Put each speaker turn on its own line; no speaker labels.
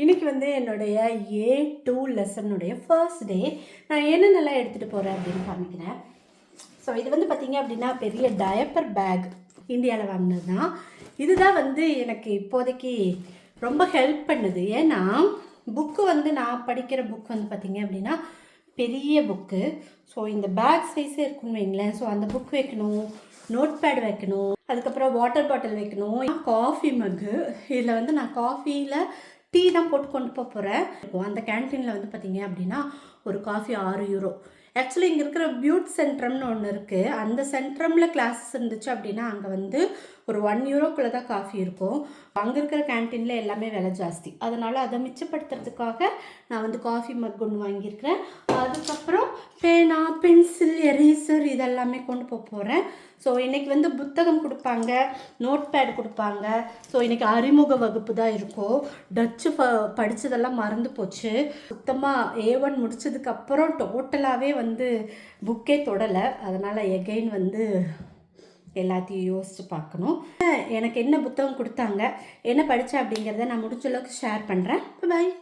இன்றைக்கி வந்து என்னுடைய A2 லெசனுடைய ஃபர்ஸ்ட் டே. நான் என்னென்னலாம் எடுத்துகிட்டு போகிறேன் அப்படின்னு காமிக்கிறேன். ஸோ இது வந்து பார்த்திங்க அப்படின்னா பெரிய டயப்பர் பேக் இந்தியாவில் வாங்கினது தான். இதுதான் வந்து எனக்கு இப்போதைக்கு ரொம்ப ஹெல்ப் பண்ணுது. ஏன்னா புக்கு வந்து நான் படிக்கிற புக் வந்து பார்த்திங்க அப்படின்னா பெரிய புக்கு. ஸோ இந்த பேக் சைஸே இருக்குன்னு வைங்களேன். ஸோ அந்த புக் வைக்கணும், நோட் பேட் வைக்கணும், அதுக்கப்புறம் வாட்டர் பாட்டில் வைக்கணும், காஃபி மக்கு. இதில் வந்து நான் காஃபியில் டீ தான் போட்டு கொண்டு போகிறேன். அந்த கேன்டீனில் வந்து பார்த்திங்க அப்படின்னா ஒரு காஃபி 6 யூரோ. ஆக்சுவலி இங்கே இருக்கிற பியூட் சென்ட்ரம்னு ஒன்று இருக்குது. அந்த சென்ட்ரமில் கிளாஸஸ் இருந்துச்சு அப்படின்னா அங்கே வந்து ஒரு 1 யூரோக்குள்ளே தான் காஃபி இருக்கும். அங்கே இருக்கிற கேன்டீனில் எல்லாமே விலை ஜாஸ்தி. அதனால் அதை மிச்சப்படுத்துறதுக்காக நான் வந்து காஃபி மக் ஒன்று வாங்கியிருக்கிறேன். அதுக்கப்புறம் பேனா, பென்சில், எரேசர் இதெல்லாமே கொண்டு போகிறேன். ஸோ இன்றைக்கி வந்து புத்தகம் கொடுப்பாங்க, நோட் பேட் கொடுப்பாங்க. ஸோ இன்றைக்கி அறிமுக வகுப்பு தான் இருக்கும். டச்சு படித்ததெல்லாம் மறந்து போச்சு. சுத்தமாக A1 முடித்ததுக்கப்புறம் டோட்டலாகவே வந்து புக்கே தொடலை. அதனால் எகெயின் வந்து எல்லாத்தையும் யோசித்து பார்க்கணும். எனக்கு என்ன புத்தகம் கொடுத்தாங்க, என்ன படித்தேன் அப்படிங்கிறத நான் முடிஞ்ச அளவுக்கு ஷேர் பண்ணுறேன். பாய்.